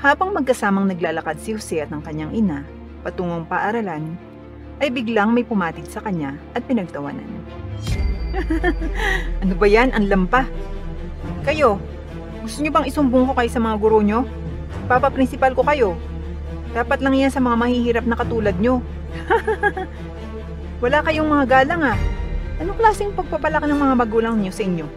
Habang magkasamang naglalakad si Jose at ng kanyang ina patungong paaralan, ay biglang may pumatid sa kanya at pinagtawanan. Ano ba yan? Ang lampa! Kayo, gusto nyo bang isumbong ko kayo sa mga guro nyo? Papa-principal ko kayo. Dapat lang yan sa mga mahihirap na katulad nyo. Wala kayong mga galang ah. Anong klaseng pagpapalaki ng mga magulang nyo sa inyo?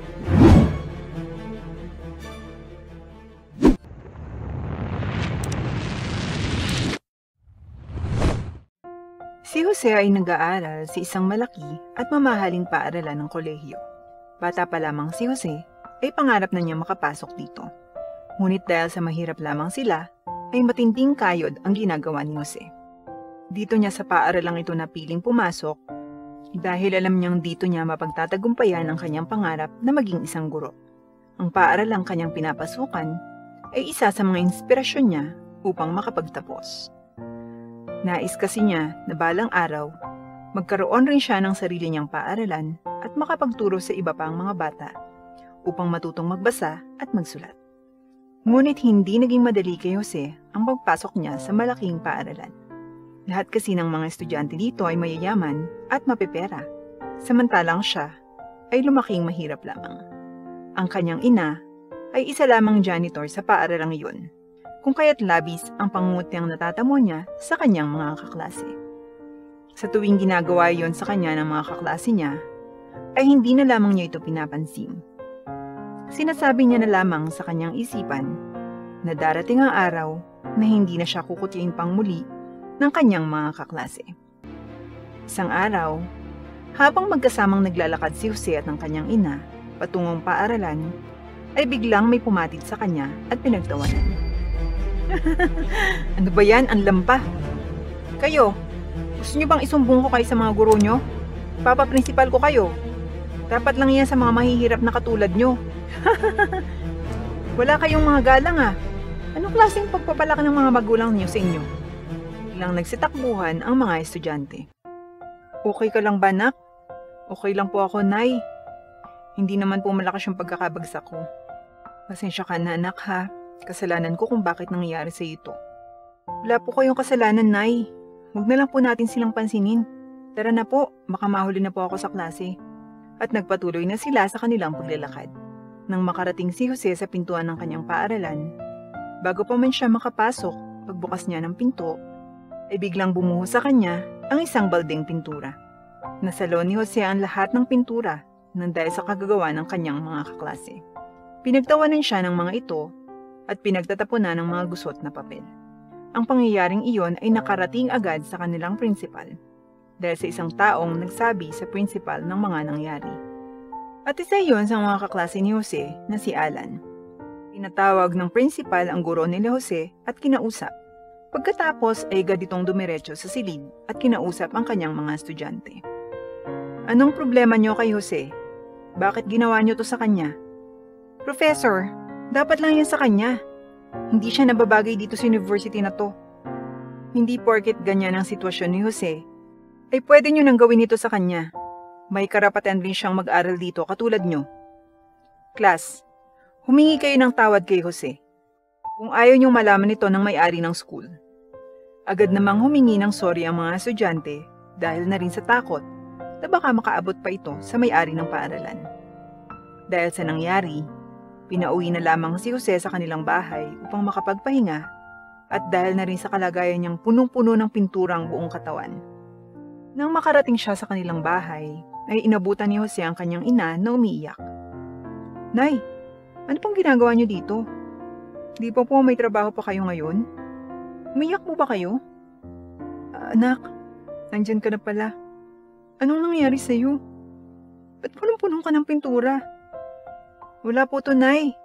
Si Jose ay nag-aaral sa isang malaki at mamahaling paaralan ng kolehiyo. Bata pa lamang si Jose ay pangarap na niya makapasok dito. Ngunit dahil sa mahirap lamang sila, ay matinding kayod ang ginagawa ni Jose. Dito niya sa paaralang ito napiling pumasok dahil alam niyang dito niya mapagtatagumpayan ang kanyang pangarap na maging isang guro. Ang paaralang kanyang pinapasukan ay isa sa mga inspirasyon niya upang makapagtapos. Nais kasi niya na balang araw, magkaroon rin siya ng sarili niyang paaralan at makapagturo sa iba pang mga bata upang matutong magbasa at magsulat. Ngunit hindi naging madali kay Jose ang pagpasok niya sa malaking paaralan. Lahat kasi ng mga estudyante dito ay mayayaman at mapepera, samantalang siya ay lumaking mahirap lamang. Ang kanyang ina ay isa lamang janitor sa paaralang iyon, kung kaya't labis ang pangungutang natatamo niya sa kanyang mga kaklase. Sa tuwing ginagawa iyon sa kanya ng mga kaklase niya, ay hindi na lamang niya ito pinapansin. Sinasabi niya na lamang sa kanyang isipan na darating ang araw na hindi na siya kukutyain pang muli ng kanyang mga kaklase. Isang araw, habang magkasamang naglalakad si Jose at ng kanyang ina patungong paaralan, ay biglang may pumatid sa kanya at pinagtawanan. Ano ba yan? Ang lampa! Kayo, gusto nyo bang isumbong ko kayo sa mga guro nyo? Papa-principal ko kayo. Dapat lang yan sa mga mahihirap na katulad nyo. Wala kayong mga galang ah. Anong klaseng pagpapalaki ng mga magulang nyo sa inyo? Ilang nagsitakbuhan ang mga estudyante. Okay ka lang ba, nak? Okay lang po ako, Nay. Hindi naman po malakas yung pagkakabagsak ko. Pasensya ka na, anak ha. Kasalanan ko kung bakit nangyayari sa ito. Wala po kayong kasalanan, Nay. Huwag na lang po natin silang pansinin. Tara na po, makamahuli na po ako sa klase. At nagpatuloy na sila sa kanilang paglalakad. Nang makarating si Jose sa pintuan ng kanyang paaralan, bago pa man siya makapasok, pagbukas niya ng pinto, ay biglang bumuhos sa kanya ang isang baldeng pintura. Nasalo ni Jose ang lahat ng pintura nang dahil sa kagagawa ng kanyang mga kaklase. Pinagtawanan siya ng mga ito at pinagtatapunan ng mga gusot na papel. Ang pangyayaring iyon ay nakarating agad sa kanilang principal dahil sa isang taong nagsabi sa principal ng mga nangyari. At isa iyon sa mga kaklase ni Jose na si Alan. Pinatawag ng principal ang guro ni Jose at kinausap. Pagkatapos ay agad itong dumiretso sa silid at kinausap ang kanyang mga estudyante. Anong problema niyo kay Jose? Bakit ginawa niyo to sa kanya? Professor, dapat lang yan sa kanya. Hindi siya nababagay dito sa university na to. Hindi porket ganyan ang sitwasyon ni Jose, ay pwede nyo nang gawin ito sa kanya. May karapatan rin siyang mag-aral dito katulad nyo. Class, humingi kayo ng tawad kay Jose. Kung ayaw nyong malaman ito ng may-ari ng school. Agad namang humingi ng sorry ang mga estudyante dahil na rin sa takot na baka makaabot pa ito sa may-ari ng paaralan. Dahil sa nangyari, pinauwi na lamang si Jose sa kanilang bahay upang makapagpahinga at dahil na rin sa kalagayan niyang punong-puno ng pintura ang buong katawan. Nang makarating siya sa kanilang bahay, ay inabutan ni Jose ang kanyang ina na umiiyak. Nay, ano pong ginagawa niyo dito? Di pa po may trabaho pa kayo ngayon? Umiiyak mo ba kayo? Anak, nandyan ka na pala. Anong nangyari sa'yo? Ba't punong-punong ka ng pintura? Wala po to, Nay.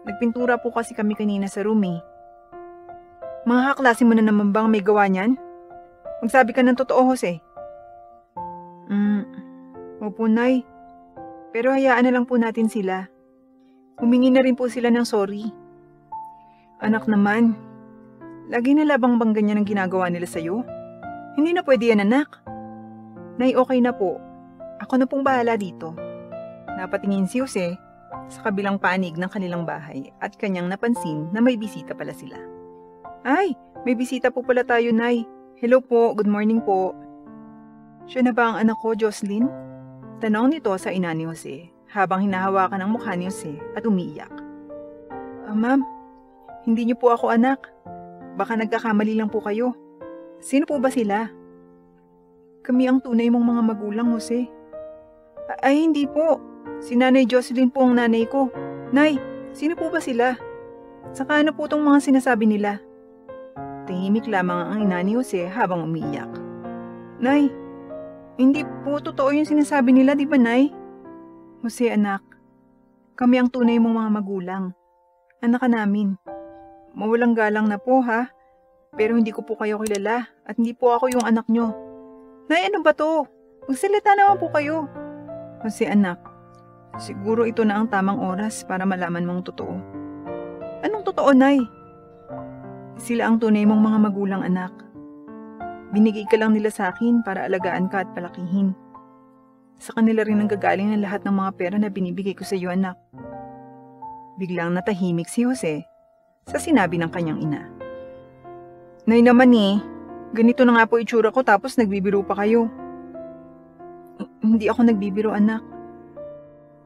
Nagpintura po kasi kami kanina sa room eh. Mga kaklase mo na naman bang may gawa niyan? Magsabi ka ng totoo, Jose. Opo, Nay. Pero hayaan na lang po natin sila. Humingi na rin po sila ng sorry. Anak naman, lagi na labang bang ganyan ang ginagawa nila sa'yo? Hindi na pwede yan, anak. Nay, okay na po. Ako na pong bahala dito. Napatingin si Jose sa kabilang panig ng kanilang bahay at kanyang napansin na may bisita pala sila. Ay, may bisita po pala tayo, Nay. Hello po, good morning po. Siya na ba ang anak ko, Jocelyn? Tanong nito sa ina ni Jose habang hinahawakan ang mukha ni Jose at umiiyak. Ma'am, hindi niyo po ako anak. Baka nagkakamali lang po kayo. Sino po ba sila? Kami ang tunay mong mga magulang, Jose. Ay, hindi po. Si Nanay Jocelyn po ang nanay ko. Nay, sino po ba sila? Saka ano po tong mga sinasabi nila? Tahimik lamang ang ina ni Jose habang umiiyak. Nay, hindi po totoo yung sinasabi nila, di ba, Nay? Jose, anak, kami ang tunay mong mga magulang. Anak ka namin. Mawalang galang na po, ha? Pero hindi ko po kayo kilala at hindi po ako yung anak nyo. Nay, ano ba to? Magsalita naman po kayo. Jose, anak, siguro ito na ang tamang oras para malaman mong totoo. Anong totoo, Nay? Sila ang tunay mong mga magulang, anak. Binigay ka lang nila sa akin para alagaan ka at palakihin. Sa kanila rin ang gagaling ng lahat ng mga pera na binibigay ko sa iyo, anak. Biglang natahimik si Jose sa sinabi ng kanyang ina. Nay naman ganito na nga po itsura ko tapos nagbibiro pa kayo. Hindi ako nagbibiro, anak.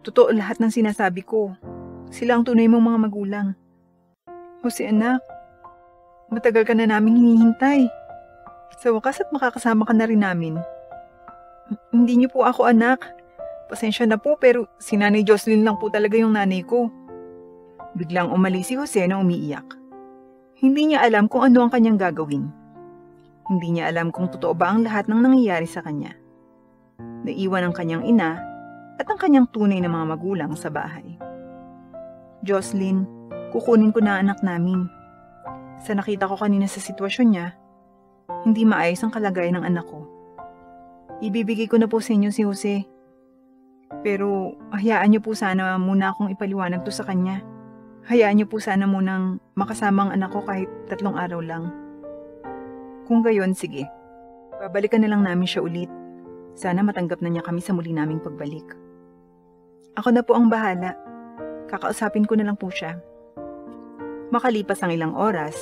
Totoo lahat ng sinasabi ko. Sila ang tunay mong mga magulang. Jose, anak, matagal ka na namin hinihintay. Sa wakas at makakasama ka na rin namin. Hindi niyo po ako anak. Pasensya na po pero si Nanay Jocelyn lang po talaga yung nanay ko. Biglang umalis si Jose na umiiyak. Hindi niya alam kung ano ang kanyang gagawin. Hindi niya alam kung totoo ba ang lahat ng nangyayari sa kanya. Naiwan ang kanyang ina at ang kanyang tunay na mga magulang sa bahay. Jocelyn, kukunin ko na anak namin. Sa nakita ko kanina sa sitwasyon niya, hindi maayos ang kalagayan ng anak ko. Ibibigay ko na po sa inyo si Jose. Pero hayaan niyo po sana muna akong ipaliwanag to sa kanya. Hayaan niyo po sana munang makasama ang anak ko kahit 3 araw lang. Kung gayon, sige. Babalikan na lang namin siya ulit. Sana matanggap na niya kami sa muli naming pagbalik. Ako na po ang bahala. Kakausapin ko na lang po siya. Makalipas ang ilang oras,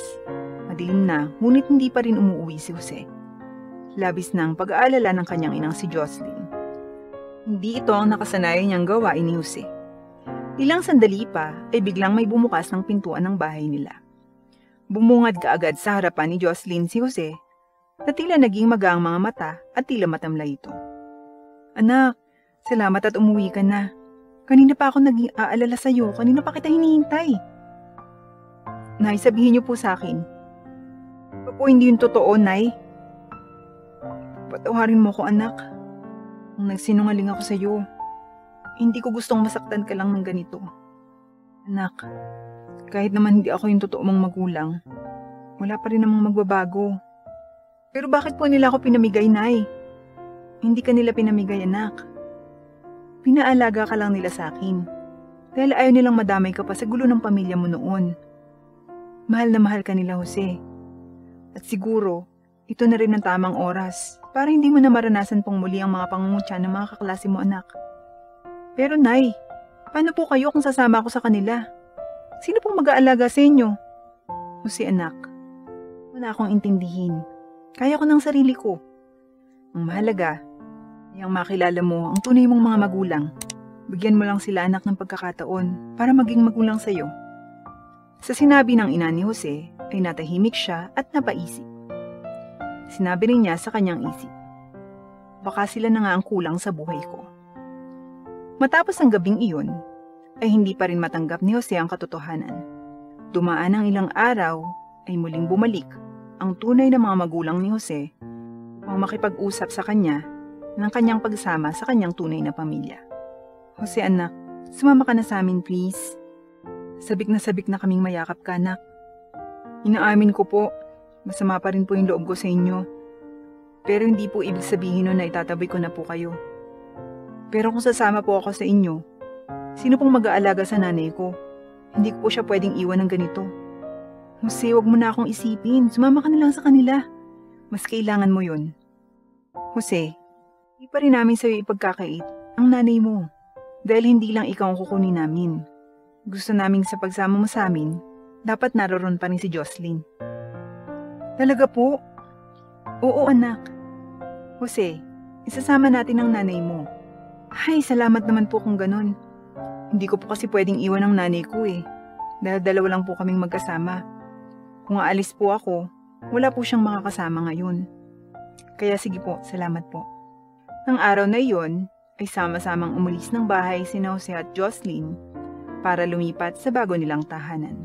madilim na ngunit hindi pa rin umuwi si Jose. Labis na ang pag-aalala ng kanyang inang si Jocelyn. Hindi ito ang nakasanayan niyang gawain ni Jose. Ilang sandali pa ay biglang may bumukas ng pintuan ng bahay nila. Bumungad kaagad sa harapan ni Jocelyn si Jose na tila naging magang mga mata at tila matamlay ito. Anak, salamat at umuwi ka na. Kanina pa ako naging aalala sa iyo, kanina pa kita hinihintay. Nay, sabihin niyo po sa akin. Po hindi yun totoo, Nay. Patawarin mo ko, anak. Nung nagsinungaling ako sa iyo, hindi ko gustong masaktan ka lang ng ganito. Anak, kahit naman hindi ako yung totoo mong magulang, wala pa rin namang magbabago. Pero bakit po nila ako pinamigay, Nay? Hindi ka nila pinamigay, anak. Pinaalaga ka lang nila sa akin. Dahil ayaw nilang madamay ka pa sa gulo ng pamilya mo noon. Mahal na mahal ka nila, Jose. At siguro, ito na rin ang tamang oras para hindi mo na maranasan pong muli ang mga pangungutya ng mga kaklase mo, anak. Pero, Nay, paano po kayo kung sasama ako sa kanila? Sino pong mag-aalaga sa inyo? Jose, anak, wala akong intindihin. Kaya ko ng sarili ko. Ang mahalaga ay ang makilala mo ang tunay mong mga magulang. Bigyan mo lang sila, anak, ng pagkakataon para maging magulang sa'yo. Sa sinabi ng ina ni Jose ay natahimik siya at napaisip. Sinabi rin niya sa kanyang isip, baka sila na nga ang kulang sa buhay ko. Matapos ang gabing iyon, ay hindi pa rin matanggap ni Jose ang katotohanan. Dumaan ang ilang araw, ay muling bumalik ang tunay na mga magulang ni Jose upang makipag-usap sa kanya ng kanyang pagsama sa kanyang tunay na pamilya. Jose, anak, sumama ka na sa amin, please. Sabik na kaming mayakap ka, anak. Inaamin ko po, masama pa rin po yung loob ko sa inyo. Pero hindi po ibig sabihin nun na itataboy ko na po kayo. Pero kung sasama po ako sa inyo, sino pong mag-aalaga sa nanay ko? Hindi ko po siya pwedeng iwan ng ganito. Jose, wag mo na akong isipin. Sumama ka na lang sa kanila. Mas kailangan mo yun. Jose, hindi pa rin namin sa'yo ipagkakait ang nanay mo. Dahil hindi lang ikaw ang kukunin namin. Gusto namin sa pagsama mo sa amin, dapat naroon pa rin si Jocelyn. Talaga po? Oo anak. Jose, isasama natin ang nanay mo. Ay, salamat naman po kung ganun. Hindi ko po kasi pwedeng iwan ang nanay ko eh. Dahil dalawa lang po kaming magkasama. Kung aalis po ako, wala po siyang makakasama ngayon. Kaya sige po, salamat po. Nang araw na iyon, ay sama-samang umalis ng bahay sina Jose at Jocelyn para lumipat sa bago nilang tahanan.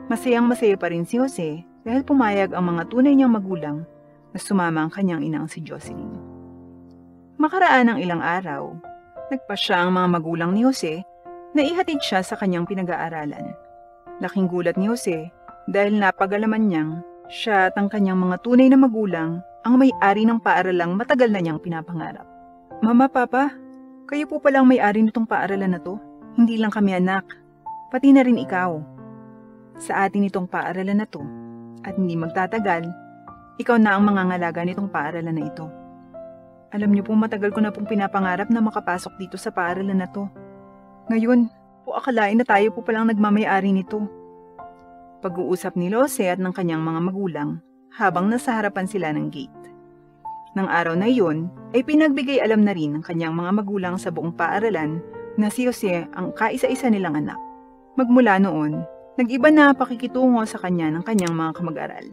Masayang-masaya pa rin si Jose dahil pumayag ang mga tunay niyang magulang na sumama ang kanyang inang si Jocelyn. Makaraan ng ilang araw, nagpasya ang mga magulang ni Jose na ihatid siya sa kanyang pinag-aaralan. Laking gulat ni Jose dahil napagalaman niyang siya at ang kanyang mga tunay na magulang ang may-ari ng paaralang matagal na niyang pinapangarap. Mama, Papa, kayo po palang may-ari nitong paaralan na to. Hindi lang kami anak, pati na rin ikaw. Sa atin itong paaralan na to, at hindi magtatagal, ikaw na ang mangangalaga nitong paaralan na ito. Alam niyo po matagal ko na pong pinapangarap na makapasok dito sa paaralan na to. Ngayon, po akalain na tayo po palang nagmamay-ari nito. Pag-uusap ni Jose at ng kanyang mga magulang habang nasa harapan sila ng gate. Nang araw na iyon, ay pinagbigay alam na rin ng kanyang mga magulang sa buong paaralan na si Jose ang kaisa-isa nilang anak. Magmula noon, nag-iba na pakikitungo sa kanya ng kanyang mga kamag-aral.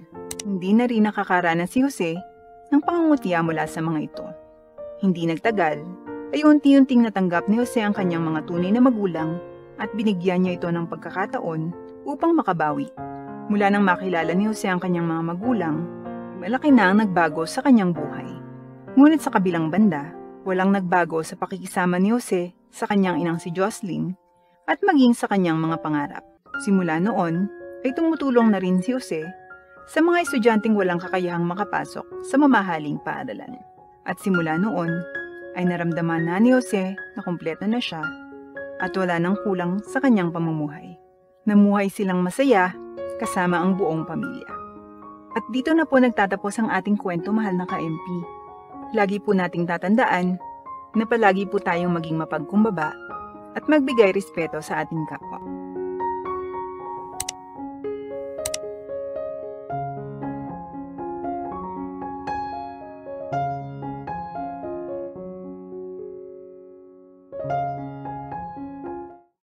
Hindi na rin nakakaranas si Jose ng pangungutya mula sa mga ito. Hindi nagtagal, ay unti-unting natanggap ni Jose ang kanyang mga tunay na magulang at binigyan niya ito ng pagkakataon upang makabawi. Mula nang makilala ni Jose ang kanyang mga magulang, malaki na ang nagbago sa kanyang buhay. Ngunit sa kabilang banda, walang nagbago sa pakikisama ni Jose sa kanyang inang si Jocelyn at maging sa kanyang mga pangarap. Simula noon, ay tumutulong na rin si Jose sa mga estudyanteng walang kakayahang makapasok sa mamahaling paaralan. At simula noon, ay naramdaman na ni Jose na kumpleto na siya at wala nang kulang sa kanyang pamumuhay. Namuhay silang masaya kasama ang buong pamilya. At dito na po nagtatapos ang ating kwento, mahal na ka-MP. Lagi po nating tatandaan na palagi po tayong maging mapagkumbaba at magbigay respeto sa ating kapwa.